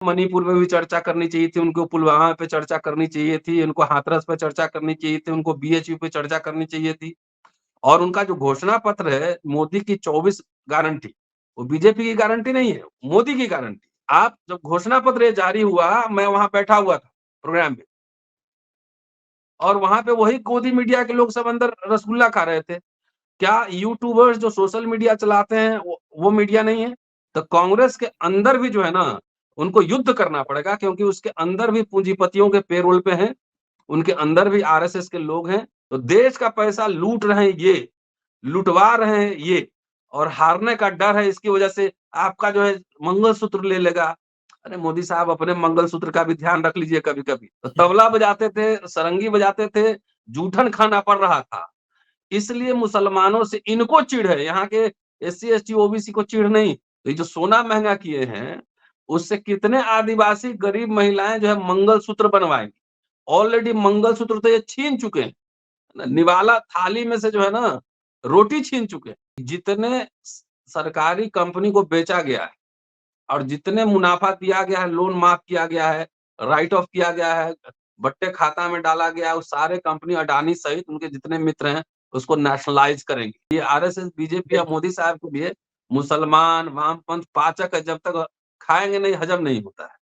मणिपुर में भी चर्चा करनी चाहिए थी, उनको पुलवामा पे चर्चा करनी चाहिए थी, उनको हाथरस पे चर्चा करनी चाहिए थी, उनको बीएचयू पे चर्चा करनी चाहिए थी। और उनका जो घोषणा पत्र है, मोदी की 24 गारंटी, वो बीजेपी की गारंटी नहीं है, मोदी की गारंटी। आप जब घोषणा पत्र ये जारी हुआ, मैं वहाँ बैठा हुआ था प्रोग्राम पे और वहाँ पे वही गोदी मीडिया के लोग सब अंदर रसगुल्ला खा रहे थे। क्या यूट्यूबर्स जो सोशल मीडिया चलाते हैं वो मीडिया नहीं है? तो कांग्रेस के अंदर भी जो है ना, उनको युद्ध करना पड़ेगा क्योंकि उसके अंदर भी पूंजीपतियों के पेरोल पे हैं, उनके अंदर भी आरएसएस के लोग हैं। तो देश का पैसा लूट रहे हैं ये, लुटवा रहे हैं ये और हारने का डर है इसकी वजह से आपका जो है मंगलसूत्र ले लेगा। अरे मोदी साहब अपने मंगलसूत्र का भी ध्यान रख लीजिए कभी-कभी। तो तबला बजाते थे, सारंगी बजाते थे, जूठन खाना पड़ रहा था। इसलिए मुसलमानों से इनको चिढ़ है, यहाँ के एससी, एसटी, ओबीसी को चिढ़ नहीं। तो ये जो सोना महँगा किए हैं, उससे कितने आदिवासी गरीब महिलाएँ जो है मंगलसूत्र बनवाएँगी। ऑलरेडी मंगलसूत्र तो ये छीन चुके हैं। निवाला थाली में से जो है ना, रोटी छीन चुके हैं। जितने सरकारी कंपनी को बेचा गया है और जितने मुनाफा दिया गया है, लोन माफ किया गया है, राइट ऑफ किया गया है, बट्टे खाता में डाला गया है, वो सारे कंपनी अडानी सहित उनके जितने मित्र हैं, उसको नेशनलाइज़ करेंगे। ये आरएसएस, बीजेपी या मोदी साहब के लिए मुसलमान, वामपंथ पाचक है, जब तक खाएँगे नहीं, हजम नहीं होता है।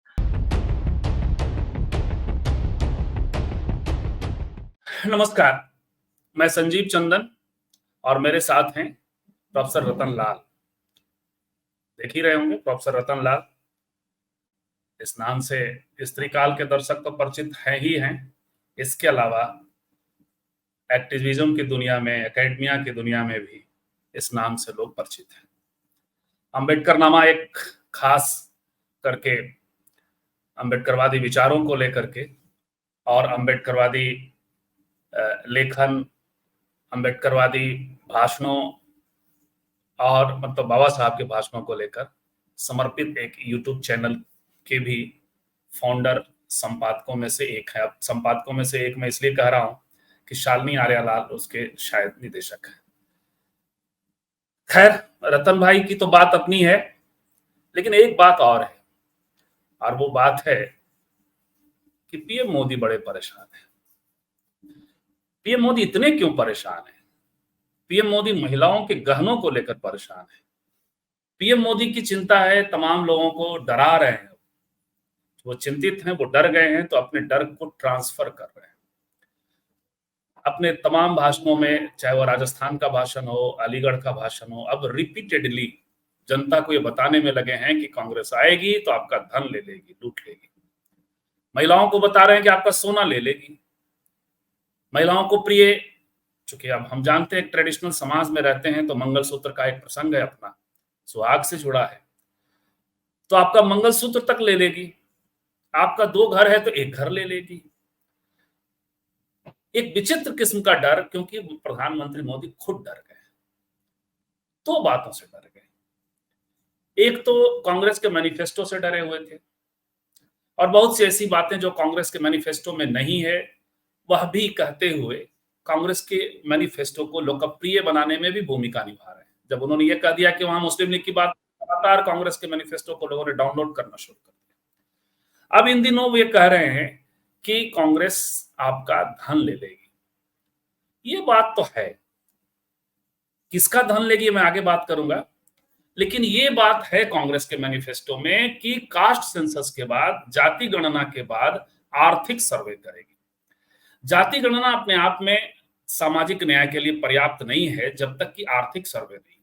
नमस्कार, मैं संजीव चंदन और मेरे साथ हैं प्रोफेसर रतन लाल। देख ही रहे होंगे प्रोफेसर रतन लाल, इस नाम से स्त्री काल के दर्शक तो परिचित हैं ही हैं। इसके अलावा एक्टिविज्म की दुनिया में, एकेडमिया की दुनिया में भी इस नाम से लोग परिचित हैं। अंबेडकर नामा एक खास करके अंबेडकरवादी विचारों को लेकर के और अंबेडकरवादी लेखन, अंबेडकरवादी भाषणों और मतलब बाबा साहब के भाषणों को लेकर समर्पित एक यूट्यूब चैनल के भी फाउंडर संपादकों में से एक है। अब संपादकों में से एक मैं इसलिए कह रहा हूं कि शालिनी आर्यालाल उसके शायद निदेशक हैं। खैर, रतन भाई की तो बात अपनी है, लेकिन एक बात और है, और वो बात है कि पीएम मोदी बड़े परेशान हैं। पीएम मोदी इतने क्यों परेशान है? पीएम मोदी महिलाओं के गहनों को लेकर परेशान है। पीएम मोदी की चिंता है, तमाम लोगों को डरा रहे हैं। वो चिंतित हैं, वो डर गए हैं, तो अपने डर को ट्रांसफर कर रहे हैं अपने तमाम भाषणों में, चाहे वो राजस्थान का भाषण हो, अलीगढ़ का भाषण हो। अब रिपीटेडली जनता को ये बताने में लगे हैं कि कांग्रेस आएगी तो आपका धन ले लेगी, लूट लेगी। महिलाओं को बता रहे हैं कि आपका सोना ले लेगी। महिलाओं को प्रिय, चूंकि अब हम जानते हैं ट्रेडिशनल समाज में रहते हैं तो मंगलसूत्र का एक प्रसंग है, अपना सुहाग से जुड़ा है, तो आपका मंगलसूत्र तक ले लेगी। आपका 2 घर है तो 1 घर ले लेगी। एक विचित्र किस्म का डर, क्योंकि प्रधानमंत्री मोदी खुद डर गए। 2 बातों से डर गए। एक तो कांग्रेस के मैनिफेस्टो से डरे हुए थे, और बहुत सी ऐसी बातें जो कांग्रेस के मैनिफेस्टो में नहीं है वह भी कहते हुए कांग्रेस के मैनिफेस्टो को लोकप्रिय बनाने में भी भूमिका निभा रहे हैं। जब उन्होंने ये कह दिया कि वहां मुस्लिम लीग की बात, लगातार कांग्रेस के मैनिफेस्टो को लोगों ने डाउनलोड करना शुरू कर दिया। अब इन दिनों वो ये कह रहे हैं कि कांग्रेस आपका धन ले लेगी। ये बात तो है, किसका धन लेगी मैं आगे बात करूंगा, लेकिन ये बात है कांग्रेस के मैनिफेस्टो में कि कास्ट सेंसस के बाद, जाति गणना के बाद आर्थिक सर्वे करेगी। जाति गणना अपने आप में सामाजिक न्याय के लिए पर्याप्त नहीं है जब तक कि आर्थिक सर्वे नहीं।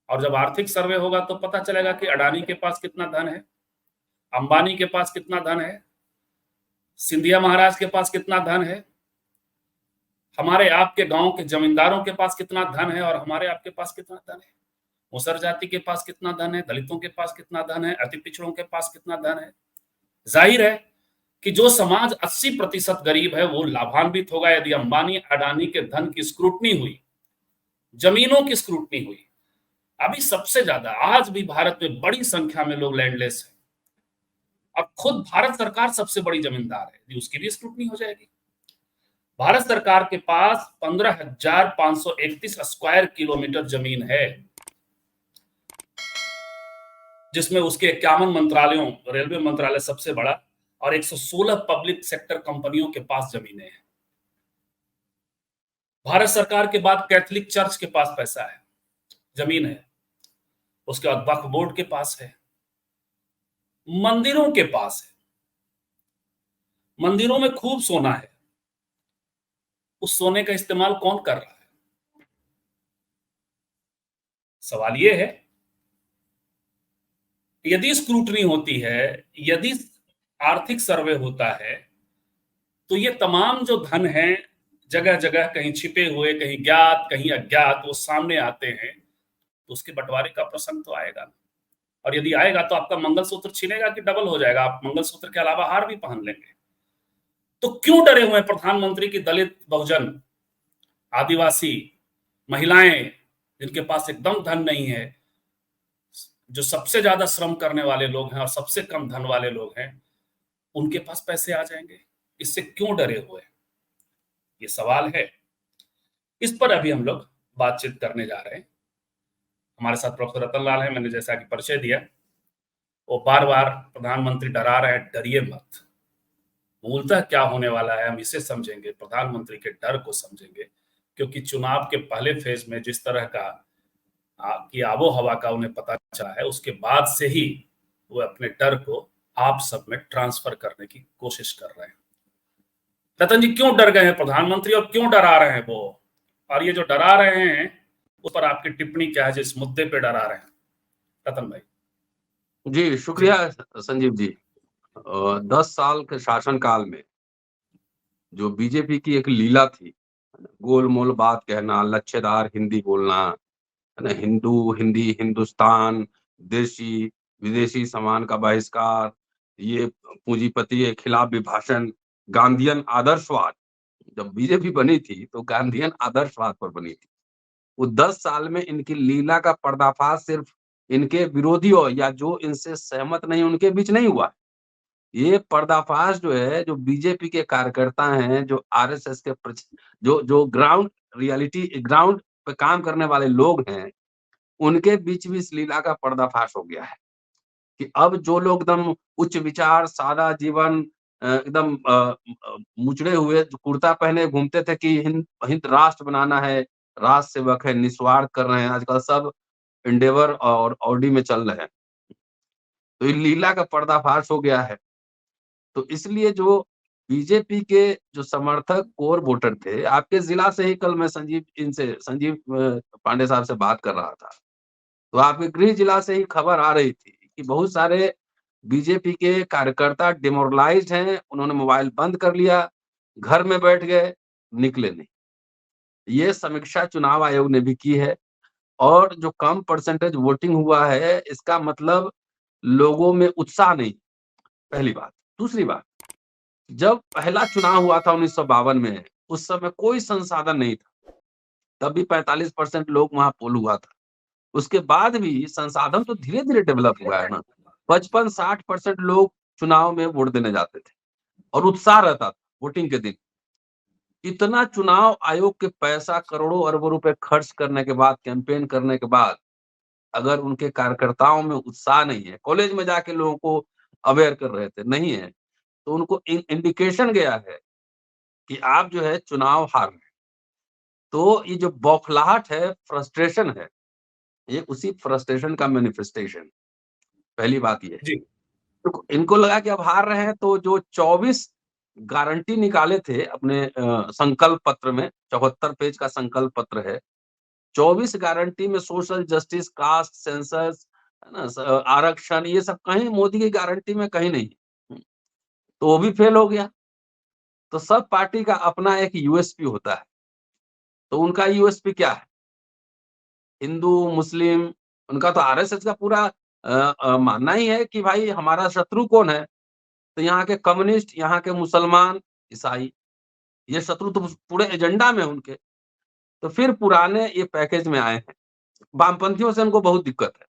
और जब आर्थिक सर्वे होगा तो पता चलेगा कि अडानी के पास कितना धन है, अंबानी के पास कितना धन है, सिंधिया महाराज के पास कितना धन है, हमारे आपके गांव के जमींदारों के पास कितना धन है, और हमारे आपके पास कितना धन है, मुसर जाति के पास कितना धन है, दलितों के पास कितना धन है, अति पिछड़ों के पास कितना धन है। जाहिर है कि जो समाज 80% गरीब है वो लाभान्वित होगा यदि अंबानी अडानी के धन की स्क्रूटनी हुई, जमीनों की स्क्रूटनी हुई। अभी सबसे ज्यादा आज भी भारत में बड़ी संख्या में लोग लैंडलेस है। अब खुद भारत सरकार सबसे बड़ी जमींदार है, उसकी भी स्क्रूटनी हो जाएगी। भारत सरकार के पास 15,531 स्क्वायर किलोमीटर जमीन है। जिसमें उसके 51 मंत्रालयों, रेलवे मंत्रालय सबसे बड़ा, और 116 पब्लिक सेक्टर कंपनियों के पास जमीनें हैं। भारत सरकार के बाद कैथोलिक चर्च के पास पैसा है, जमीन है। उसके बाद वक्फ बोर्ड के पास है, मंदिरों के पास है, मंदिरों में खूब सोना है। उस सोने का इस्तेमाल कौन कर रहा है? सवाल यह है, यदि स्क्रूटनी होती है, यदि आर्थिक सर्वे होता है, तो ये तमाम जो धन है, जगह जगह कहीं छिपे हुए, कहीं ज्ञात, कहीं अज्ञात, वो सामने आते हैं, तो उसके बंटवारे का प्रसंग तो आएगा। और यदि आएगा तो आपका मंगलसूत्र छिनेगा कि डबल हो जाएगा? आप मंगलसूत्र के अलावा हार भी पहन लेंगे। तो क्यों डरे हुए हैं प्रधानमंत्री की दलित, बहुजन, आदिवासी, महिलाएं, जिनके पास एकदम धन नहीं है, जो सबसे ज्यादा श्रम करने वाले लोग हैं और सबसे कम धन वाले लोग हैं, उनके पास पैसे आ जाएंगे? इससे क्यों डरे हुए? ये सवाल है। इस पर अभी हम लोग बातचीत करने जा रहे हैं। हमारे साथ प्रोफेसर रतन लाल है। मैंने जैसा कि परिचय दिया, वो बार बार प्रधानमंत्री डरा रहे हैं, डरिए मत। मूलतः क्या होने वाला है हम इसे समझेंगे, प्रधानमंत्री के डर को समझेंगे, क्योंकि चुनाव के पहले फेज में जिस तरह का की आबो हवा का उन्हें पता चला है, उसके बाद से ही वो अपने डर को आप सब में ट्रांसफर करने की कोशिश कर रहे हैं। रतन जी, क्यों डर गए हैं प्रधानमंत्री और क्यों डरा रहे हैं वो? और ये जो डरा रहे हैं उस पर आपकी टिप्पणी क्या है, जिस मुद्दे पे डरा रहे हैं रतन भाई? जी, शुक्रिया संजीव जी। 10 साल के शासनकाल में जो बीजेपी की एक लीला थी, गोल-मोल बात कहना, लच्छेदार हिंदी बोलना, है ना? हिंदू, हिंदी, हिंदुस्तान, देशी, विदेशी सामान का बहिष्कार, ये पूंजीपति के खिलाफ भी भाषण, गांधीयन आदर्शवाद। जब बीजेपी बनी थी, तो गांधीयन आदर्शवाद पर बनी थी। वो 10 साल में इनकी लीला का पर्दाफाश सिर्फ इनके विरोधियों या जो इनसे सहमत नहीं, उनके बीच नहीं हुआ। ये पर्दाफाश जो है, जो बीजेपी के कार्यकर्ता हैं, जो आरएसएस के जो जो ग्राउंड रियलिटी ग्राउंड पे काम करने वाले लोग हैं, उनके बीच भी इस लीला का पर्दाफाश हो गया है कि अब जो लोग एकदम उच्च विचार, सादा जीवन, एकदम मुचड़े हुए जो कुर्ता पहने घूमते थे कि हिंद हिंद राष्ट्र बनाना है, राष्ट्र सेवक है, निस्वार्थ कर रहे हैं, आजकल सब एंडेवर और ऑडी में चल रहे हैं। तो ये लीला का पर्दाफाश हो गया है। तो इसलिए जो बीजेपी के जो समर्थक कोर वोटर थे, आपके जिला से ही कल मैं संजीव पांडे साहब से बात कर रहा था। तो आपके गृह जिला से ही खबर आ रही थी कि बहुत सारे बीजेपी के कार्यकर्ता डिमोरलाइज्ड हैं, उन्होंने मोबाइल बंद कर लिया, घर में बैठ गए, निकले नहीं। ये समीक्षा चुनाव आयोग ने भी की है और जो कम परसेंटेज वोटिंग हुआ है, इसका मतलब लोगों में उत्साह नहीं, पहली बात। दूसरी बात, जब पहला चुनाव हुआ था 1952 में, उस समय कोई संसाधन नहीं था। तब भी 45% लोग वहाँ पोल हुआ था। उसके बाद भी संसाधन तो धीरे-धीरे डेवलप हुआ है ना। 55-60% लोग चुनाव में वोट देने जाते थे और उत्साह रहता था वोटिंग के दिन। इतना चुनाव आयोग के पैसा करोड़ों अरबों रुपए खर्च करने के बाद, कैंपेन करने के बाद, अगर उनके कार्यकर्ताओं में उत्साह नहीं है, कॉलेज में जाके लोगों को अवेयर कर रहे थे, नहीं है, तो उनको इंडिकेशन गया है कि आप जो है चुनाव हार रहे हैं। तो ये जो बौखलाहट है, फ्रस्ट्रेशन है, ये उसी फ्रस्ट्रेशन का मैनिफेस्टेशन। पहली बात ये है। जी। तो इनको लगा कि अब हार रहे हैं, तो जो 24 गारंटी निकाले थे अपने संकल्प पत्र में, 74 पेज का संकल्प पत्र है। 24 गारंटी में सोशल जस्टिस, कास्ट सेंसस, है ना, आरक्षण, ये सब कहीं मोदी की गारंटी में कहीं नहीं। तो वो भी फेल हो गया। तो सब पार्टी का अपना एक यूएसपी होता है। तो उनका यूएसपी क्या है? हिंदू, मुस्लिम, उनका तो आरएसएस का पूरा मानना ही है कि भाई हमारा शत्रु कौन है? तो यहाँ के कम्युनिस्ट, यहाँ के मुसलमान, ईसाई, ये शत्रु तो पूरे एजेंडा में उनके। तो फिर पुराने ये पैकेज में आए हैं। वामपंथियों से उनको बहुत दिक्कत है।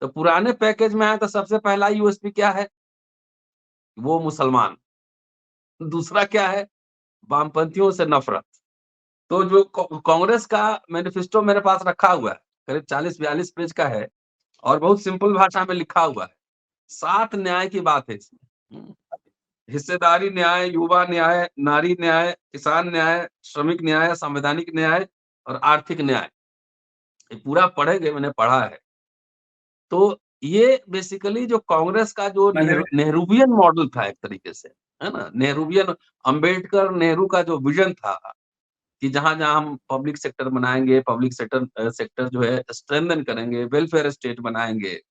तो पुराने पैकेज में आए तो सबसे पहला यूएसपी क्या है? वो मुसलमान। दूसरा क्या है? वामपंथियों से नफरत। तो जो कांग्रेस का मैनिफेस्टो मेरे पास रखा हुआ है, करीब 40-42 पेज का है और बहुत सिंपल भाषा में लिखा हुआ है। 7 न्याय की बात है इसमें। हिस्सेदारी न्याय, युवा न्याय, नारी न्याय, किसान न्याय, श्रमिक न्याय, संवैधानिक न्याय और आर्थिक न्याय। ये पूरा पढ़ेंगे, मैंने पढ़ा है। तो ये बेसिकली जो कांग्रेस का जो मैंने नेहरूवियन मॉडल था एक तरीके से, है ना? नेहरूवियन, अम्बेडकर, नेहरू का जो विजन था कि जहाँ-जहाँ हम पब्लिक सेक्टर बनाएँगे, पब्लिक सेक्टर जो है स्ट्रेंथन करेंगे, वेलफेयर स्टेट बनाएँगे।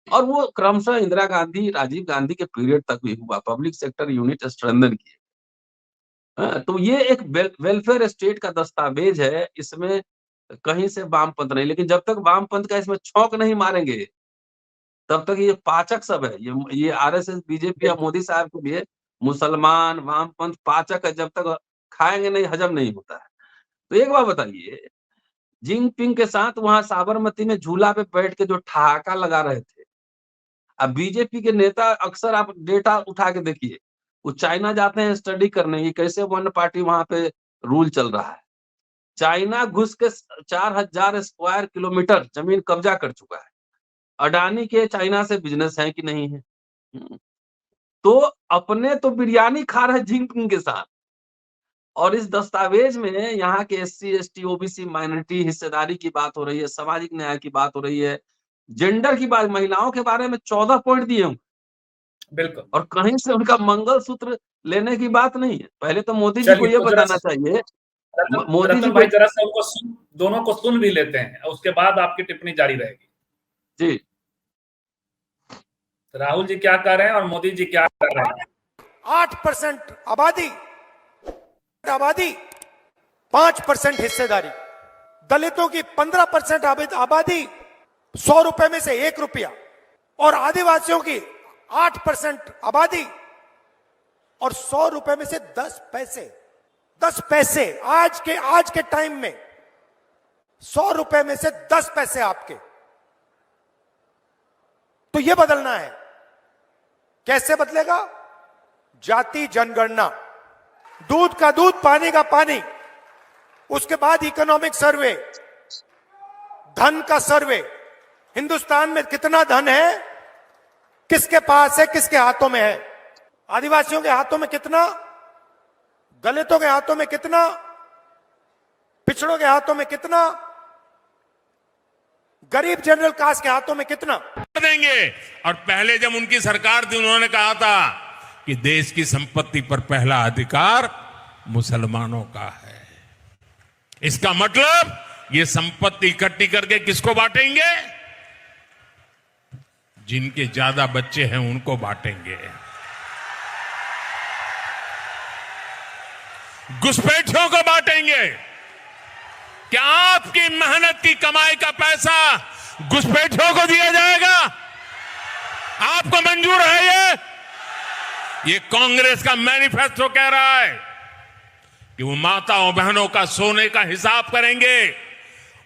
और वो क्रमशः इंदिरा गांधी, राजीव गांधी के पीरियड तक भी हुआ, पब्लिक सेक्टर यूनिट स्ट्रेंथन किए। तो ये एक वेलफेयर स्टेट का दस्तावेज है, इसमें कहीं से वामपंथ नहीं, लेकिन जब तक वामपंथ का इसमें छौंक नहीं मारेंगे, तब तक ये पाचक सब है, ये आरएसएस, बीजेपी या मोदी साहब के लिए मुसलमान, वामपंथ पाचक है, जब तक खाएँगे नहीं, हजम नहीं होता है। तो एक बात बताइए, जिनपिंग के साथ वहाँ साबरमती में झूला पे बैठ के जो ठहाका लगा रहे थे, अब बीजेपी के नेता अक्सर आप डेटा उठा के देखिए, वो चाइना जाते हैं स्टडी करने की कैसे वन पार्टी वहाँ पे रूल चल रहा है। चाइना घुस के 4000 स्क्वायर किलोमीटर जमीन कब्जा कर चुका है। अडानी के चाइना से बिज़नेस है कि नहीं है? हुँ। तो अपने तो बिरयानी खा रहे हैं जिनपिंग के साथ, और इस दस्तावेज में यहाँ के एससी, एसटी, ओबीसी माइनॉरिटी हिस्सेदारी की बात हो रही है, सामाजिक न्याय की बात हो रही है, जेंडर की बात, महिलाओं के बारे में 14 पॉइंट दिए हूँ। बिल्कुल। और कहीं से उनका मंगलसूत्र लेने की बात नहीं है। पहले तो मोदी जी को चलिए ये तो जरा बताना चाहिए, रतन मोदी जी रतन को। भाई जरा सा उनको दोनों को सुन भी लेते हैं, उसके बाद आपकी टिप्पणी जारी रहेगी। जी, राहुल जी क्या कर रहे हैं और मोदी जी क्या कर रहे हैं? 8% आबादी, 5% हिस्सेदारी, दलितों की 15% आबादी, 100 रुपए में से 1 रुपया, और आदिवासियों की 8% आबादी और 100 रुपए में से 10 पैसे। 10 पैसे आज के टाइम में 100 रुपए में से 10 पैसे आपके। तो यह बदलना है। कैसे बदलेगा? जाति जनगणना, दूध का दूध, पानी का पानी, उसके बाद इकोनॉमिक सर्वे, धन का सर्वे, हिंदुस्तान में कितना धन है, किसके पास है, किसके हाथों में है, आदिवासियों के हाथों में कितना, दलितों के हाथों में कितना, पिछड़ों के हाथों में कितना, गरीब जनरल कास्ट के हाथों में कितना देंगे। और पहले जब उनकी सरकार थी उन्होंने कहा था कि देश की संपत्ति पर पहला अधिकार मुसलमानों का है। इसका मतलब ये संपत्ति इकट्ठी करके किसको बांटेंगे? जिनके ज्यादा बच्चे हैं उनको बांटेंगे। घुसपैठियों को बांटेंगे। क्या आपकी मेहनत की कमाई का पैसा घुसपैठियों को दिया जाएगा? आपको मंजूर है ये कांग्रेस का मैनिफेस्टो कह रहा है कि वो माताओं बहनों का सोने का हिसाब करेंगे,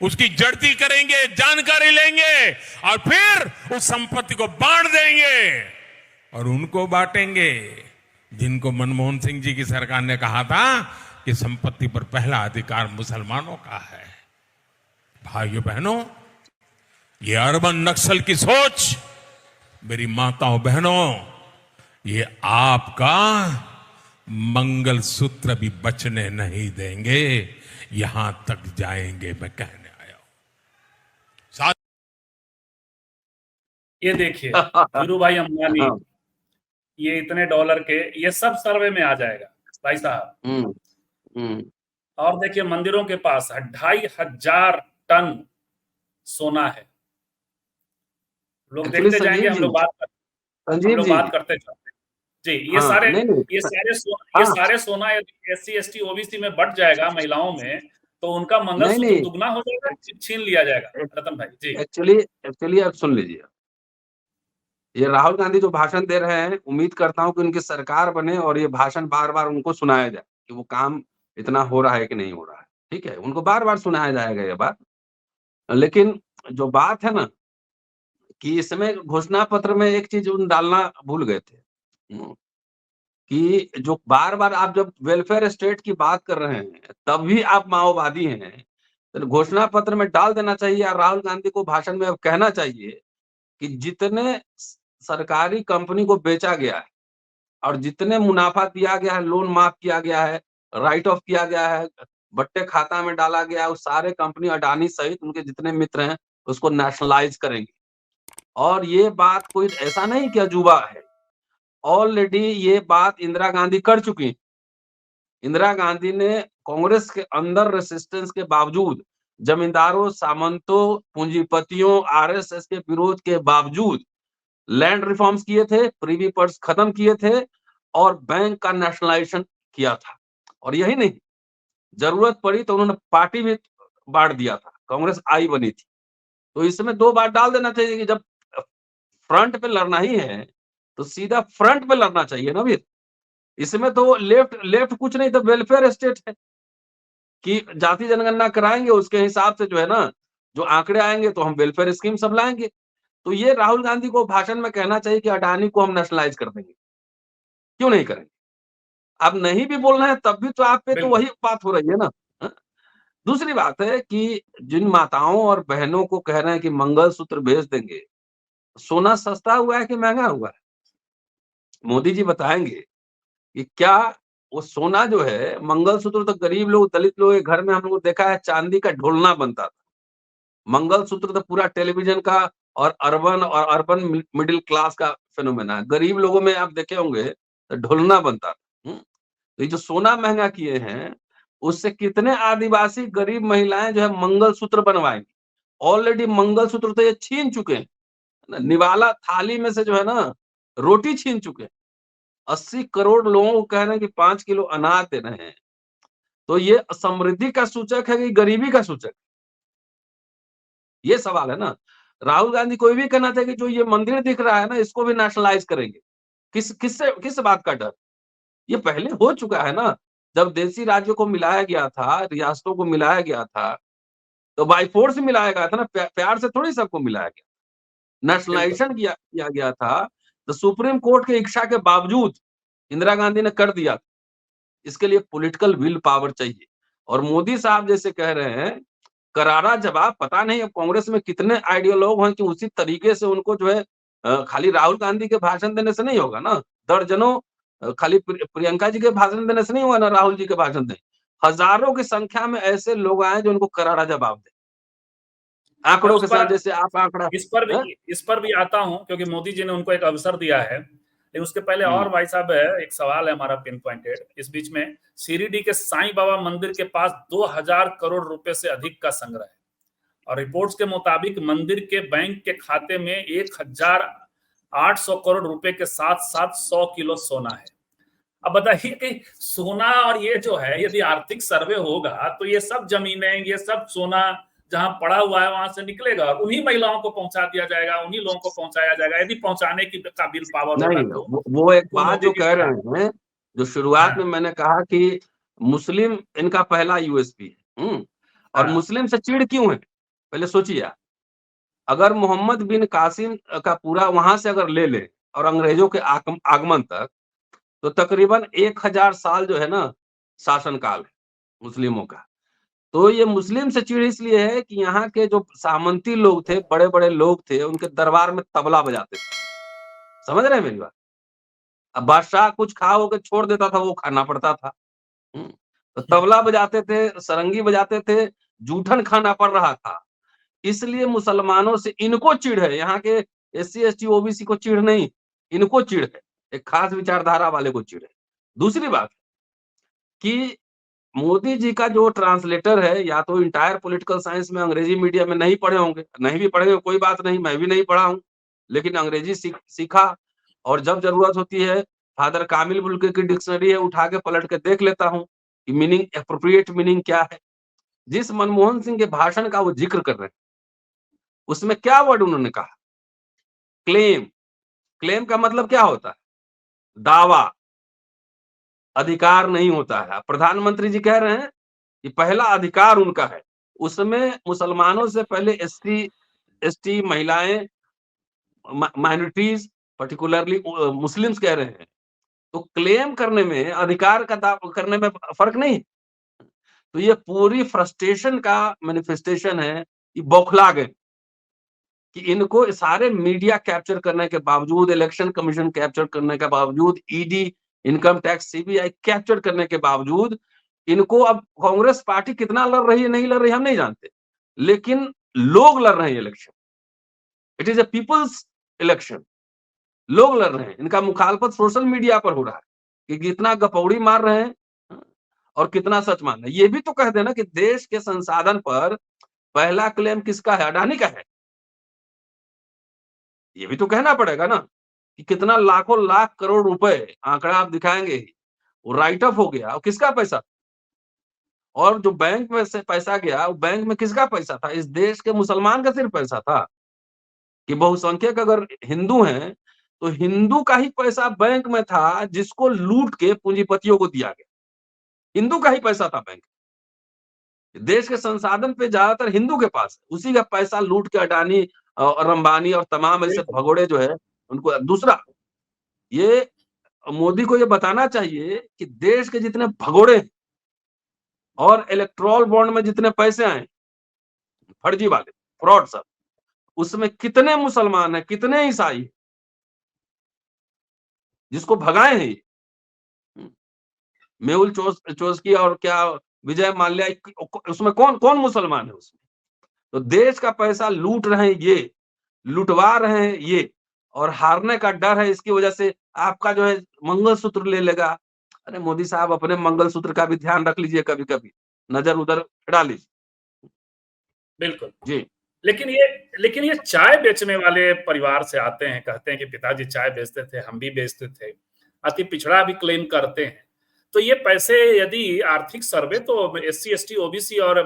उसकी जड़ती करेंगे, जानकारी लेंगे और फिर उस संपत्ति को बांट देंगे। और उनको बांटेंगे जिनको मनमोहन सिंह जी की सरकार ने कहा था कि संपत्ति पर पहला अधिकार मुसलमानों का है। भाइयों बहनों, ये अर्बन नक्सल की सोच, मेरी माताओं बहनों, ये आपका मंगलसूत्र भी बचने नहीं देंगे, यहां तक जाएंगे, मैं कहने आया हूं। ये देखिए धीरू भाई अंबानी, ये इतने डॉलर के, ये सब सर्वे में आ जाएगा भाई साहब। और देखिए मंदिरों के पास 2500 टन सोना है। लोग देखते जाएंगे, हम लोग बात करते जाएंगे। जी, ये सारे सोना एससी एसटी ओबीसी में बट जाएगा, महिलाओं में, तो उनका मंगलसूत्र दुगना हो जाएगा, छीन लिया जाएगा। रतन भाई जी, एक्चुअली आप सुन लीजिए, ये राहुल गांधी जो भाषण दे रहे हैं, उम्मीद करता हूं कि उनकी सरकार बने और ये भाषण बार-बार उनको सुनाया जाए कि वो काम इतना हो रहा है कि नहीं हो रहा है। ठीक है, उनको बार-बार सुनाया जाएगा ये बात। लेकिन जो बात है ना कि इसमें घोषणा पत्र में एक चीज उन डालना भूल गए थे, कि जो बार-बार आप जब वेलफेयर स्टेट की बात कर रहे हैं, तब भी आप माओवादी हैं। तो घोषणा पत्र में डाल देना चाहिए, या राहुल गांधी को भाषण में अब कहना चाहिए कि जितने सरकारी कंपनी को बेचा गया है और जितने मुनाफा दिया गया है, लोन माफ किया गया है, राइट ऑफ किया गया है, बट्टे खाता में डाला गया है, वो सारे कंपनी अडानी सहित उनके जितने मित्र हैं उसको नेशनलाइज करेंगे। और ये बात कोई ऐसा नहीं कि अजूबा है, ऑलरेडी ये बात इंदिरा गांधी कर चुकी हैं। इंदिरा गांधी ने कांग्रेस के अंदर रेसिस्टेंस के बावजूद, जमींदारों, सामंतों, पूंजीपतियों, आरएसएस के विरोध के बावजूद लैंड रिफॉर्म्स किए थे, प्रीवी पर्स खत्म किए थे और बैंक का नेशनलाइजेशन किया था। और यही नहीं, जरूरत पड़ी तो उन्होंने पार्टी भी बांट दिया था, कांग्रेस आई बनी थी। तो इसमें 2 बात डाल देना चाहिए कि जब फ्रंट पे लड़ना ही है तो सीधा फ्रंट पे लड़ना चाहिए ना वीर। इसमें तो लेफ्ट लेफ्ट कुछ नहीं, तो वेलफेयर स्टेट है कि जाति जनगणना कराएंगे, उसके हिसाब से जो है ना, जो आंकड़े आएंगे तो हम वेलफेयर स्कीम सब लाएंगे। तो ये राहुल गांधी को भाषण में कहना चाहिए कि अडानी को हम नेशनलाइज कर देंगे, क्यों नहीं करेंगे? अब नहीं भी बोलना है तब भी तो आप पे तो बिल्कुल। वही बात हो रही है ना। हाँ? दूसरी बात है कि जिन माताओं और बहनों को कह रहे हैं कि मंगलसूत्र भेज देंगे, सोना सस्ता हुआ है कि महंगा हुआ है? मोदी जी बताएंगे कि क्या वो सोना जो है, मंगलसूत्र तो गरीब लोग, दलित लोग के घर में हम लोग देखा है चांदी का ढोलना बनता था। मंगलसूत्र तो पूरा टेलीविजन का और अर्बन मिडिल क्लास का फिनोमेना है। गरीब लोगों में आप देखे होंगे तो ढोलना बनता था। तो ये जो सोना महंगा किए हैं, उससे कितने आदिवासी गरीब महिलाएं जो है मंगलसूत्र बनवाएंगी। ऑलरेडी मंगलसूत्र तो ये छीन चुके हैं, निवाला थाली में से जो है ना रोटी छीन चुके हैं। 80 करोड़ लोगों को कह रहे हैं कि 5 किलो अनाज दे रहे हैं, तो ये समृद्धि का सूचक है कि गरीबी का सूचक? ये सवाल है ना। राहुल गांधी कोई भी कहना चाहिए कि जो ये मंदिर दिख रहा है ना, इसको भी नेशनलाइज करेंगे। किस बात का डर? ये पहले हो चुका है ना। जब देशी राज्यों को मिलाया गया था, रियासतों को मिलाया गया था, तो बाय फोर्स मिलाया गया था ना, प्यार से थोड़ी सबको मिलाया गया। बिल्कुल। नेशनलाइजेशन किया गया था, तो सुप्रीम कोर्ट की इच्छा के बावजूद इंदिरा गांधी ने कर दिया। इसके लिए पॉलिटिकल विल पावर चाहिए। और मोदी साहब जैसे कह रहे हैं, करारा जवाब। पता नहीं अब कांग्रेस में कितने आइडियोलॉग हैं कि उसी तरीके से उनको जो है खाली राहुल गांधी के भाषण देने से नहीं होगा ना। दर्जनों खाली प्रियंका जी के भाषण देने से नहीं होगा ना, राहुल जी के भाषण दें। हजारों की संख्या में ऐसे लोग आए जो उनको करारा जवाब दें, मैं आंकड़ों उस के पर साथ। जैसे आप आंकड़ा हैं? इस पर भी आता हूं, क्योंकि मोदी जी ने उनको एक अवसर दिया है। लेकिन उसके पहले और हम्म, भाई साहब एक सवाल है हमारा पिन पॉइंटेड इस बीच में। शिरडी के साईं बाबा मंदिर के पास 2000 करोड़ रुपए से अधिक का संग्रह है और रिपोर्ट्स के मुताबिक मंदिर के बैंक के खाते में 1800 करोड़ रुपए के साथ साथ 100 किलो सोना है। अब बताइए कि सोना और ये जो है, यदि आर्थिक सर्वे होगा तो ये सब जमीनें, ये सब सोना जहां पड़ा हुआ है वहां से निकलेगा और उन्हीं महिलाओं को पहुंचा दिया जाएगा, उन्हीं लोगों को पहुंचाया जाएगा। यदि पहुंचाने की काबिल पावर होगा नहीं, तो वो एक वो बात मोदी जो जी कह को है। रहे हैं, जो शुरुआत में हाँ, मैंने कहा कि मुस्लिम इनका पहला यूएसपी है। और हाँ, मुस्लिम से चिढ़ क्यों है, पहले सोचिए आप। अगर मोहम्मद बिन कासिम का पूरा वहां से अगर ले ले और अंग्रेजों के आगमन तक, तो तकरीबन 1000 साल जो है ना शासनकाल है मुस्लिमों का। तो ये मुस्लिम से चिढ़ इसलिए है कि यहाँ के जो सामंती लोग थे, बड़े बड़े लोग थे, उनके दरबार में तबला बजाते थे। समझ रहे हैं मेरी बात? अब बादशाह कुछ खा हो के छोड़ देता था, वो खाना पड़ता था। तो तबला बजाते थे, सरंगी बजाते थे, जूठन खाना पड़ रहा था। इसलिए मुसलमानों से इनको चिढ़ है, यहाँ के एससी एसटी ओबीसी को चिढ़ नहीं, इनको चिढ़ है। एक खास विचारधारा वाले को चिढ़ है। दूसरी बात कि मोदी जी का जो ट्रांसलेटर है, या तो इंटायर पॉलिटिकल साइंस में अंग्रेजी मीडियम में नहीं पढ़े होंगे, नहीं भी पढ़े कोई बात नहीं, मैं भी नहीं पढ़ा हूँ, लेकिन अंग्रेजी सीखा। और जब जरूरत होती है, फादर कामिल बुल्के की डिक्शनरी है, उठा के पलट के देख लेता हूँ कि मीनिंग, एप्रोप्रिएट मीनिंग क्या है। जिस मनमोहन सिंह के भाषण का वो जिक्र कर रहे हैं, उसमें क्या वर्ड उन्होंने कहा? क्लेम। क्लेम का मतलब क्या होता है? दावा, अधिकार नहीं होता है। प्रधानमंत्री जी कह रहे हैं कि पहला अधिकार उनका है, उसमें मुसलमानों से पहले एससी एसटी, महिलाएं, माइनॉरिटीज, पर्टिकुलरली मुस्लिम्स कह रहे हैं। तो क्लेम करने में, अधिकार का दावा करने में फर्क नहीं। तो ये पूरी फ्रस्ट्रेशन का मैनिफेस्टेशन है, ये बौखला गए। कि इनको सारे मीडिया कैप्चर करने के बावजूद, इलेक्शन कमीशन कैप्चर करने के बावजूद, ED, income tax, CBI capture करने के बावजूद इनको अब कांग्रेस पार्टी कितना लड़ रही है, नहीं लड़ रही है, हम नहीं जानते, लेकिन लोग लड़ रहे हैं election. It is a people's election. लोग लड़ रहे हैं, इनका मुखालफत सोशल मीडिया पर हो रहा है कि कितना गपौड़ी मार रहे हैं और कितना सच मान रहे हैं। ये भी तो कह देना कि देश के संसाधन पर पहला क्लेम किसका है? अडानी का है। ये भी तो कहना पड़ेगा ना कि कितना लाखों लाख करोड़ रुपए, आंकड़ा आप दिखाएंगे ही, वो राइट ऑफ हो गया, और किसका पैसा? और जो बैंक में से पैसा गया, वो बैंक में किसका पैसा था? इस देश के मुसलमान का सिर्फ पैसा था कि बहुसंख्यक अगर हिंदू हैं तो हिंदू का ही पैसा बैंक में था, जिसको लूट के पूंजीपतियों को दिया गया। हिंदू का ही पैसा था बैंक। देश के संसाधन पे ज्यादातर हिंदू के पास है, उसी का पैसा लूट के अडानी और अंबानी और तमाम ऐसे भगोड़े जो है उनको। दूसरा, ये मोदी को ये बताना चाहिए कि देश के जितने भगोड़े हैं और इलेक्ट्रोल बॉन्ड में जितने पैसे आए फर्जी वाले, फ्रॉड सब, उसमें कितने मुसलमान हैं, कितने ईसाई जिसको भगाए हैं। मेहुल चोस्की और क्या विजय माल्या, उसमें कौन कौन मुसलमान है उसमें? तो देश का पैसा लूट रहे हैं ये, लुटवा रहे हैं ये, और हारने का डर है, इसकी वजह से आपका जो है मंगलसूत्र ले लेगा। अरे मोदी साहब, अपने मंगलसूत्र का भी ध्यान रख लीजिए, कभी कभी नजर उधर डाल लीजिए। बिल्कुल जी। लेकिन ये चाय बेचने वाले परिवार से आते हैं, कहते हैं कि पिताजी चाय बेचते थे, हम भी बेचते थे, अति पिछड़ा भी क्लेम करते हैं। तो ये पैसे यदि आर्थिक सर्वे तो SC ST OBC और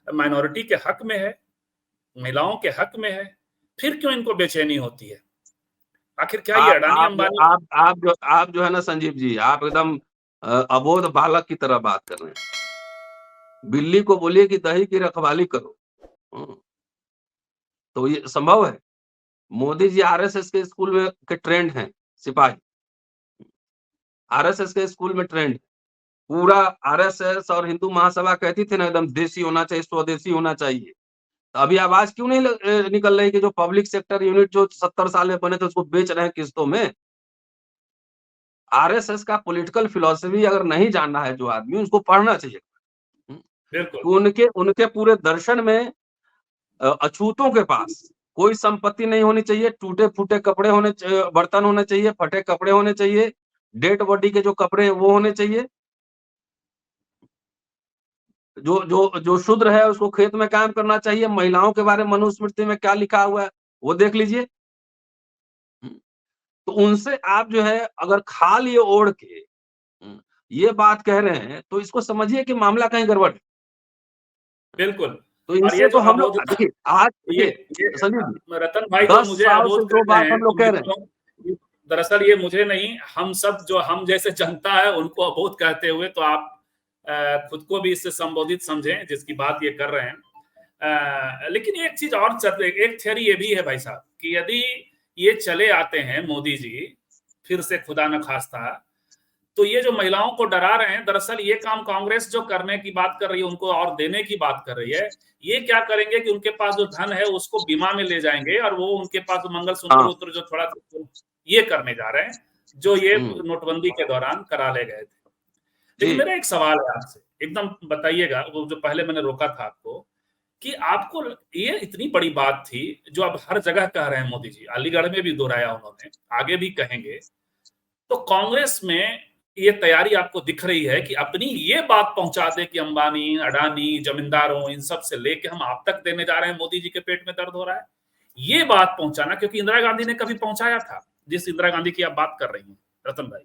माइनॉरिटी के हक में है, महिलाओं के हक में है, फिर क्यों इनको बेचैनी होती है? आखिर क्या ये अडानी अंबानी? आप जो है ना संजीव जी, आप एकदम अबोध बालक की तरह बात कर रहे हैं। बिल्ली को बोलिए कि दही की रखवाली करो, तो ये संभव है? मोदी जी RSS के स्कूल में के ट्रेंड हैं, सिपाही RSS के स्कूल में ट्रेंड। पूरा RSS और हिंदू महासभा कहती थी ना, एकदम देसी होना चाहिए, स्वदेशी होना चाहिए। तो अभी आवाज क्यों नहीं निकल रही कि जो पब्लिक सेक्टर यूनिट जो 70 साल में बने थे उसको बेच रहे हैं किस्तों में? RSS का पॉलिटिकल फिलॉसफी अगर नहीं जानना है जो आदमी, उसको पढ़ना चाहिए। बिल्कुल। उनके उनके पूरे दर्शन में अछूतों के पास कोई संपत्ति नहीं होनी चाहिए, टूटे फूटे कपड़े होने, बर्तन होने चाहिए, फटे कपड़े होने चाहिए, डेड बॉडी के जो कपड़े हैं वो होने चाहिए। जो शूद्र है उसको खेत में काम करना चाहिए। महिलाओं के बारे में मनुस्मृति में क्या लिखा हुआ है वो देख लीजिए। तो उनसे आप जो है अगर खाल ये ओढ़ के ये बात कह रहे हैं, तो इसको समझिए कि मामला कहीं गड़बड़ है। बिल्कुल। तो इनसे तो हम लोग देखिए, आज रतन भाई तो मुझे अबोध कर रहे हैं। दरअसल ये मुझे नहीं, हम सब जो हम जैसे जनता है उनको अबोध कहते हुए, तो आप खुद को भी इससे संबोधित समझें जिसकी बात ये कर रहे हैं। लेकिन एक चीज और एक थ्योरी ये भी है भाई साहब कि यदि ये चले आते हैं मोदी जी फिर से, खुदा न खास्ता, तो ये जो महिलाओं को डरा रहे हैं, दरअसल ये काम कांग्रेस जो करने की बात कर रही है, उनको और देने की बात कर रही है। ये क्या करेंगे कि उनके पास जो धन है उसको बीमा में ले जाएंगे, और वो उनके पास मंगलसूत्र उत्र जो थोड़ा ये करने जा रहे हैं, जो ये नोटबंदी के दौरान करा ले गए थे। लेकिन मेरा एक सवाल है आपसे, एकदम बताइएगा, वो जो पहले मैंने रोका था आपको, कि आपको ये इतनी बड़ी बात थी जो अब हर जगह कह रहे हैं मोदी जी, अलीगढ़ में भी दोहराया उन्होंने, आगे भी कहेंगे, तो कांग्रेस में ये तैयारी आपको दिख रही है कि अपनी ये बात पहुंचा दे कि अंबानी, अडानी, जमींदारों, इन सब से लेके हम आप तक देने जा रहे हैं, मोदी जी के पेट में दर्द हो रहा है, ये बात पहुंचाना। क्योंकि इंदिरा गांधी ने कभी पहुंचाया था, जिस इंदिरा गांधी की आप बात कर रही हैं रतन भाई,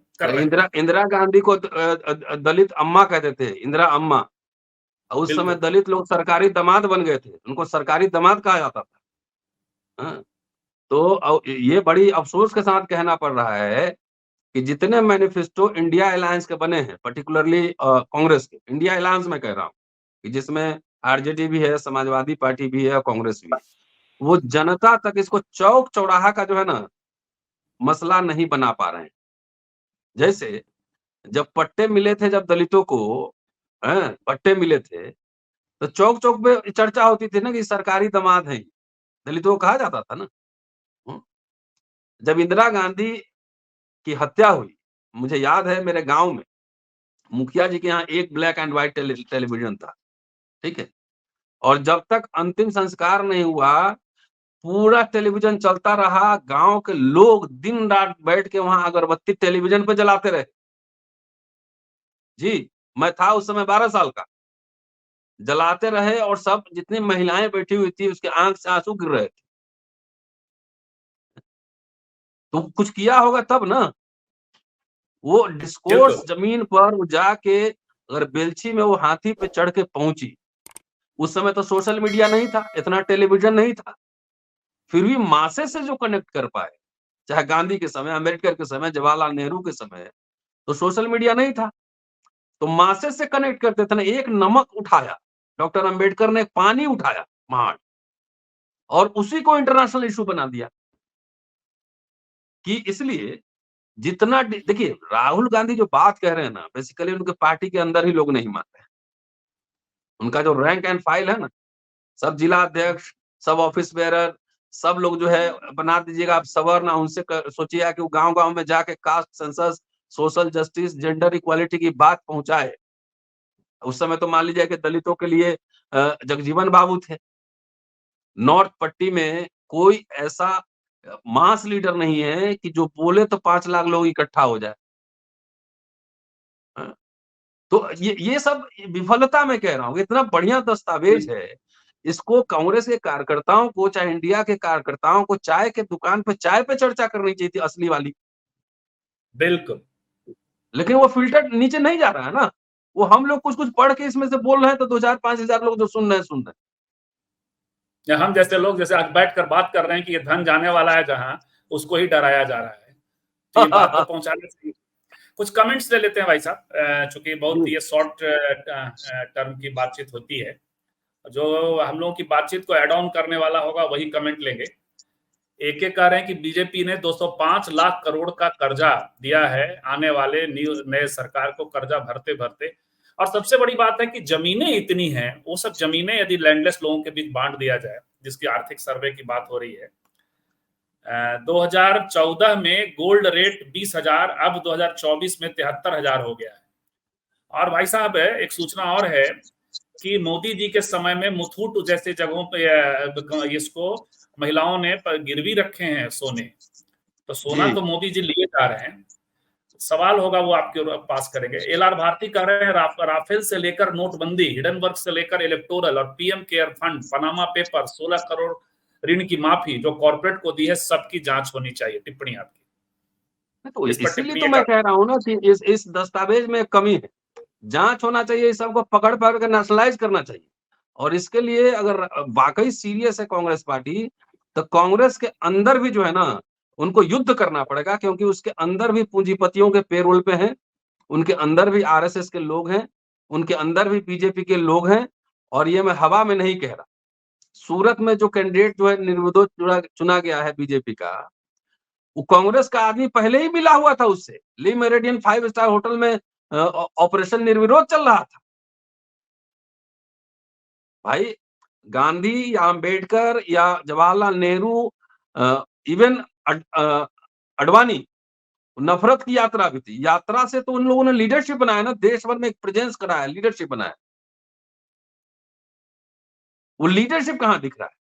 इंदिरा गांधी को दलित अम्मा कहते थे, इंदिरा अम्मा। उस समय दलित लोग सरकारी दामाद बन गए थे, उनको सरकारी दामाद कहा जाता था। तो ये बड़ी अफसोस के साथ कहना पड़ रहा है कि जितने मैनिफेस्टो इंडिया अलायंस के बने हैं, पर्टिकुलरली कांग्रेस के, इंडिया अलायंस में कह रहा हूँ कि जिसमें RJD भी है, समाजवादी पार्टी भी है, कांग्रेस भी है, वो जनता तक इसको चौक चौराहा का जो है ना मसला नहीं बना पा रहे हैं। जैसे जब पट्टे मिले थे, जब दलितों को पट्टे मिले थे, तो चौक चौक पे चर्चा होती थी ना कि सरकारी दामाद है, दलितों को कहा जाता था ना। जब इंदिरा गांधी की हत्या हुई, मुझे याद है मेरे गांव में मुखिया जी के यहाँ एक ब्लैक एंड व्हाइट टेलीविजन था, ठीक है? और जब तक अंतिम संस्कार नहीं हुआ, पूरा टेलीविजन चलता रहा, गांव के लोग दिन रात बैठ के वहां अगरबत्ती टेलीविजन पे जलाते रहे। जी, मैं था उस समय 12 साल का। जलाते रहे और सब जितनी महिलाएं बैठी हुई थी उसके आंख से आंसू गिर रहे थे। तो कुछ किया होगा तब ना। वो डिस्कोर्स बिल्कुल जमीन पर वो जाके अगर बेलछी में वो हाथी पे चढ़ के पहुंची, उस समय तो सोशल मीडिया नहीं था, इतना टेलीविजन नहीं था, फिर भी मासे से जो कनेक्ट कर पाए, चाहे गांधी के समय, अम्बेडकर के समय, जवाहरलाल नेहरू के समय, तो सोशल मीडिया नहीं था, तो मासे से कनेक्ट करते थे ना। एक नमक उठाया, डॉक्टर अम्बेडकर ने एक पानी उठाया महान, और उसी को इंटरनेशनल इशू बना दिया। कि इसलिए जितना देखिए, राहुल गांधी जो बात कह रहे हैं ना, बेसिकली उनके पार्टी के अंदर ही लोग नहीं मानते हैं। उनका जो रैंक एंड फाइल है ना, सब जिला अध्यक्ष, सब ऑफिस बेरर, सब लोग जो है बना दीजिएगा आप सवर्ण, उनसे सोचिए कि वो गांव-गांव में जाके caste census, social justice, gender equality की बात पहुंचाए। उस समय तो मान लीजिए कि दलितों के लिए जगजीवन बाबू थे। नॉर्थ पट्टी में कोई ऐसा मास लीडर नहीं है कि जो बोले तो 5 लाख लोग इकट्ठा हो जाए। हाँ? तो ये सब विफलता मैं कह रहा हूँ, इतना बढ़िया दस्तावेज है। इसको कांग्रेस के कार्यकर्ताओं को, चाहे इंडिया के कार्यकर्ताओं को चाय के दुकान पे चाय पे चर्चा करनी चाहिए थी, असली वाली। बिल्कुल। लेकिन वो फिल्टर नीचे नहीं जा रहा है ना। वो हम लोग कुछ-कुछ पढ़ के इसमें से बोल रहे हैं तो 2000-5000 लोग जो सुन रहे हैं। या हम जैसे लोग जैसे आज बैठकर बात कर रहे हैं कि ये धन जाने वाला है जहां, उसको ही डराया जा रहा है। तो ये बात तो पहुंचाने चाहिए। कुछ कमेंट्स ले लेते हैं भाई साहब, चूंकि बहुत ये शॉर्ट टर्म की बातचीत होती है। जो हम लोगों की बातचीत को एड ऑन करने वाला होगा वही कमेंट लेंगे। एक कह रहे हैं कि बीजेपी ने 205 लाख करोड़ का कर्जा दिया है आने वाले नए सरकार को, कर्जा भरते भरते। और सबसे बड़ी बात है कि जमीनें इतनी हैं, वो सब जमीनें यदि लैंडलेस लोगों के बीच बांट दिया जाए, जिसकी आर्थिक सर्वे की बात हो रही है। 2014 में गोल्ड रेट 20,000, अब 2024 में 73,000 हो गया है। और भाई साहब एक सूचना और है कि मोदी जी के समय में मुथूट जैसे जगहों पे इसको महिलाओं ने गिरवी रखे हैं सोने। तो सोना तो मोदी जी लिए जा रहे हैं, सवाल होगा वो आपके पास करेंगे। एल.आर. भारती कह रहे हैं राफेल से लेकर नोटबंदी, हिडनबर्ग से लेकर इलेक्टोरल और PM care fund, Panama paper, 16 crore ऋण की माफी जो कॉर्पोरेट को दी है, सबकी जांच होनी चाहिए। टिप्पणी आपकी। तो इसीलिए तो मैं कह रहा हूँ ना कि इस दस्तावेज में कमी है। जांच होना चाहिए, इस सबको पकड़ पकड़ कर नेशनलाइज करना चाहिए। और इसके लिए अगर वाकई सीरियस है कांग्रेस पार्टी, तो कांग्रेस के अंदर भी जो है ना, उनको युद्ध करना पड़ेगा, क्योंकि उसके अंदर भी पूंजीपतियों के पेरोल पे हैं, उनके अंदर भी आरएसएस के लोग हैं, उनके अंदर भी बीजेपी के लोग हैं। और ये मैं हवा में नहीं कह रहा। सूरत में जो कैंडिडेट जो है निर्विरोध चुना गया है बीजेपी का, वो कांग्रेस का आदमी पहले ही मिला हुआ था उससे। ली मेरिडियन 5 स्टार होटल में ऑपरेशन निर्विरोध चल रहा था। भाई गांधी या अंबेडकर या जवाहरलाल नेहरू, इवन अडवाणी, नफरत की यात्रा भी थी। यात्रा से तो उन लोगों ने लीडरशिप बनाया ना, देश भर में एक प्रेजेंस कराया, लीडरशिप बनाया। वो लीडरशिप कहां दिख रहा है?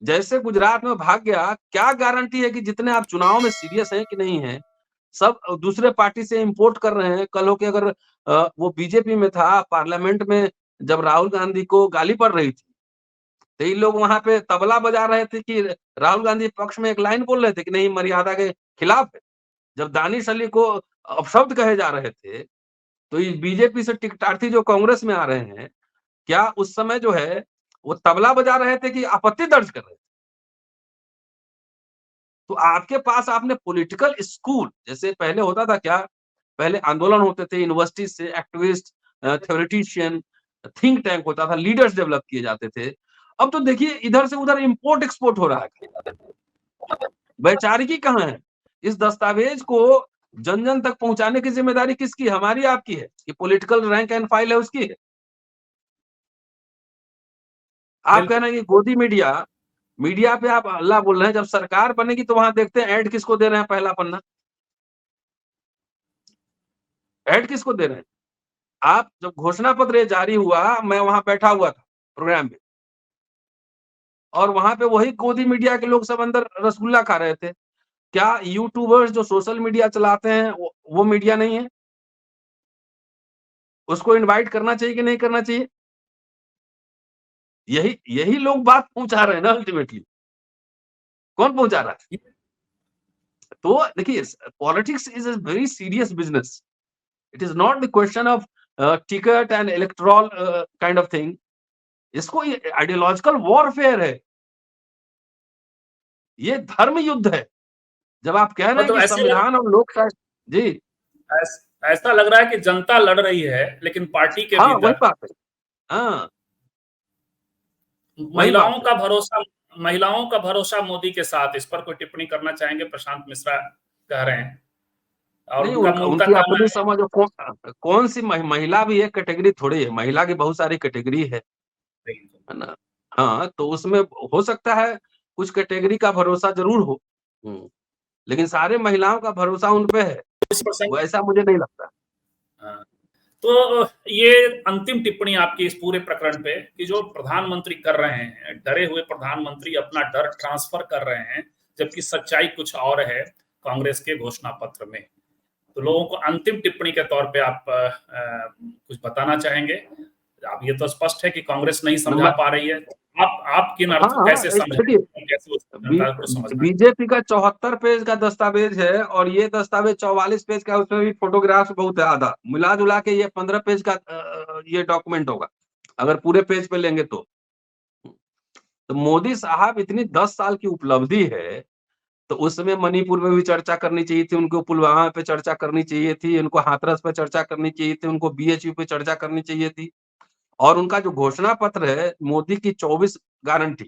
जैसे गुजरात में भाग गया, क्या गारंटी है कि जितने आप चुनाव में सीरियस हैं कि नहीं है, सब दूसरे पार्टी से इंपोर्ट कर रहे हैं। कल हो के अगर वो बीजेपी में था, पार्लियामेंट में जब राहुल गांधी को गाली पड़ रही थी, तो ये लोग वहां पे तबला बजा रहे थे कि राहुल गांधी पक्ष में एक लाइन बोल रहे थे कि नहीं, मर्यादा के खिलाफ है। जब दानिश अली को अपशब्द कहे जा रहे थे, तो ये बीजेपी से टिकटार्थी जो कांग्रेस में आ रहे हैं, क्या उस समय जो है वो तबला बजा रहे थे कि आपत्ति दर्ज कर रहे थे? तो आपके पास आपने पॉलिटिकल स्कूल, जैसे पहले होता था क्या, पहले आंदोलन होते थे यूनिवर्सिटी से, एक्टिविस्ट, थ्योरेटिशियन, थिंक टैंक होता था, लीडर्स डेवलप किए जाते थे। अब तो देखिए इधर से उधर इंपोर्ट एक्सपोर्ट हो रहा है। वैचारिकी कहाँ है? इस दस्तावेज को जन जन तक पहुंचाने की जिम्मेदारी किसकी? हमारी आपकी है कि पॉलिटिकल रैंक एंड फाइल है उसकी है? आप कह रहे हैं कि गोदी मीडिया मीडिया पे आप अल्लाह बोल रहे हैं, जब सरकार बनेगी तो वहां देखते हैं ऐड किसको दे रहे हैं, पहला पन्ना ऐड किसको दे रहे हैं। आप जब घोषणा पत्र ये जारी हुआ, मैं वहां बैठा हुआ था प्रोग्राम में, और वहां पे वही गोदी मीडिया के लोग सब अंदर रसगुल्ला खा रहे थे। क्या यूट्यूबर्स जो सोशल मीडिया चलाते हैं वो मीडिया नहीं है? उसको इनवाइट करना चाहिए कि नहीं करना चाहिए? यही यही लोग बात पहुंचा रहे हैं ना अल्टीमेटली। कौन पहुंचा रहा है? तो देखिए, politics is a very serious business. It is not the question of ticket and electoral kind of thing. इसको आइडियोलॉजिकल वॉरफेयर है, ये धर्म युद्ध है। जब आप कह रहे हैं मतलब कि संविधान और लोकशाही, जी ऐसा लग रहा है कि जनता लड़ रही है, लेकिन पार्टी के हाँ वही भीतर बात है। हाँ वही महिलाओं बात का भरोसा, महिलाओं का भरोसा मोदी के साथ। इस पर कोई टिप्पणी करना चाहेंगे? प्रशांत मिश्रा कह रहे हैं, और नहीं, उनका मूलतः उनकी कहना अपनी है। समझ। कौन सी महिला भी एक कैटेगरी थोड़ी है, महिला की बहुत सारी कैटेगरी है ना। हाँ, तो उसमें हो सकता है कुछ कैटेगरी का भरोसा जरूर हो, लेकिन सारे महिलाओं का भरोसा उन पे है, इस प्रसंग, वैसा मुझे नहीं लगता। हाँ। तो ये अंतिम टिप्पणी आपकी इस पूरे प्रकरण पे, कि जो प्रधानमंत्री कर रहे हैं, डरे हुए प्रधानमंत्री अपना डर ट्रांसफर कर रहे हैं, जबकि सच्चाई कुछ और है कांग्रेस के घोषणा पत्र में। तो लोगों को अंतिम टिप्पणी के तौर पे आप कुछ बताना चाहेंगे? अब ये तो स्पष्ट है कि कांग्रेस नहीं समझा नंबर पा रही है। आप किन अर्थ हाँ, कैसे समझेंगे, देखिए, कैसे उस जनता को समझना? बीजेपी का 74 पेज का दस्तावेज है, और ये दस्तावेज 44 पेज का, उसमें भी फोटोग्राफ्स बहुत है, आधा मिला जुला के ये 15 पेज का ये डॉक्यूमेंट होगा, अगर पूरे पेज पे लेंगे तो। मोदी साहब इतनी 10 साल की उपलब्धि है, तो उसमें मणिपुर में भी चर्चा करनी चाहिए थी, उनको पुलवामा पे चर्चा करनी चाहिए थी, उनको हाथरस पे चर्चा करनी चाहिए थी, उनको बीएचयू पे चर्चा करनी चाहिए थी। और उनका जो घोषणा पत्र है, मोदी की 24 गारंटी,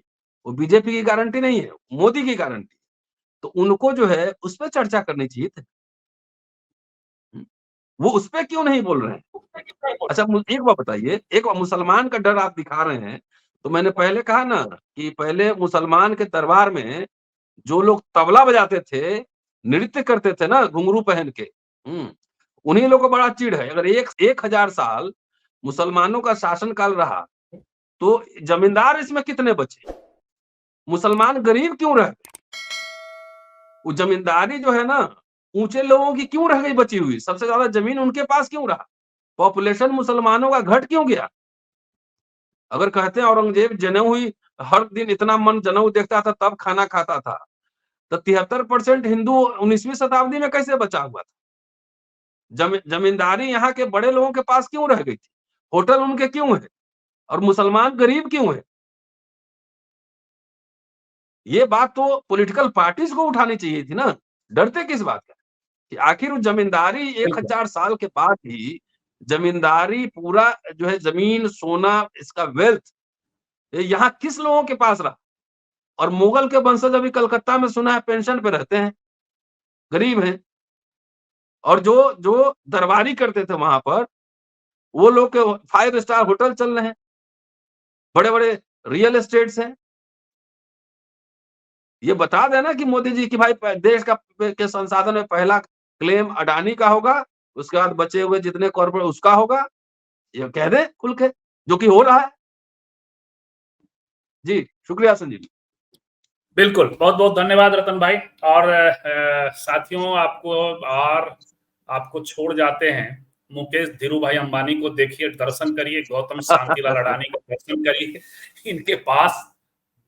वो बीजेपी की गारंटी नहीं है, मोदी की गारंटी। तो उनको जो है उस पे चर्चा करनी चाहिए थी। वो उस पे क्यों नहीं बोल रहे हैं? अच्छा, एक बात बताइए, एक मुसलमान का डर आप दिखा रहे हैं, तो मैंने पहले कहा ना कि पहले मुसलमान के दरबार में जो लोग तबला बजाते थे, नृत्य करते थे ना घुंघरू पहन के, उन्हीं लोगों को बड़ा चिढ़ है। अगर 1000 साल मुसलमानों का शासन काल रहा, तो जमींदार इसमें कितने बचे? मुसलमान गरीब क्यों रह गए? वो जमींदारी जो है ना, ऊंचे लोगों की क्यों रह गई बची हुई? सबसे ज्यादा जमीन उनके पास क्यों रहा? पॉपुलेशन मुसलमानों का घट क्यों गया? अगर कहते हैं औरंगजेब जनेऊ ही हर दिन इतना मन जनेऊ देखता था तब खाना खाता था, तो 73% हिंदू 19वीं शताब्दी में कैसे बचा हुआ था? जमींदारी यहाँ के बड़े लोगों के पास क्यों रह गई थी? होटल उनके क्यों है? और मुसलमान गरीब क्यों है? ये बात तो पॉलिटिकल पार्टीज को उठानी चाहिए थी ना। डरते किस बात का? कि आखिर जमींदारी 1000 साल के बाद भी जमींदारी पूरा जो है, जमीन सोना इसका वेल्थ यहाँ किस लोगों के पास रहा? और मुगल के वंशज अभी कलकत्ता में सुना है पेंशन पे रहते हैं, गरीब हैं। और जो जो दरबारी करते थे वहां पर, वो लोग के 5 स्टार होटल चल रहे हैं, बड़े बड़े रियल एस्टेट्स हैं। ये बता देना कि मोदी जी की भाई देश का के संसाधन में पहला क्लेम अडानी का होगा, उसके बाद बचे हुए जितने कॉर्पोरेट उसका होगा, ये कह दे खुल के, जो कि हो रहा है। जी शुक्रिया संजीव। बिल्कुल, बहुत बहुत धन्यवाद रतन भाई। और साथियों, आपको छोड़ जाते हैं। मुकेश धीरू भाई अंबानी को देखिए, दर्शन करिए, गौतम शांतिलाल अडानी का दर्शन करिए। इनके पास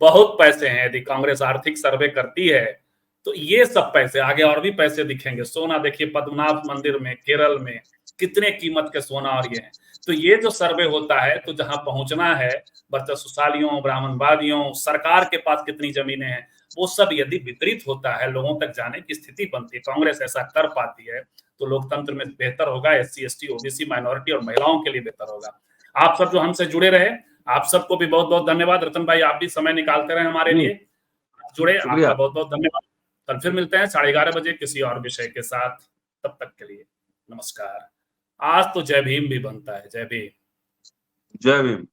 बहुत पैसे हैं। यदि कांग्रेस आर्थिक सर्वे करती है तो ये सब पैसे आगे और भी पैसे दिखेंगे। सोना देखिए, पद्मनाभ मंदिर में केरल में कितने कीमत के सोना और ये है। तो ये जो सर्वे होता है, तो जहां पहुंचना है वर्चस्वशालियों, ब्राह्मणवादियों, सरकार के पास कितनी जमीनें हैं, वो सब यदि वितरित होता है, लोगों तक जाने की स्थिति बनती है, कांग्रेस ऐसा कर पाती है, तो लोकतंत्र में बेहतर होगा। SC ST OBC माइनॉरिटी और महिलाओं के लिए बेहतर होगा। आप सब जो हमसे जुड़े रहे, आप सबको भी बहुत बहुत धन्यवाद। रतन भाई, आप भी समय निकालते रहे हमारे लिए, जुड़े, आपका बहुत बहुत धन्यवाद। कल फिर मिलते हैं 11:30 बजे किसी और विषय के साथ। तब तक के लिए नमस्कार। आज तो जय भीम भी बनता है। जय भीम। जय भीम।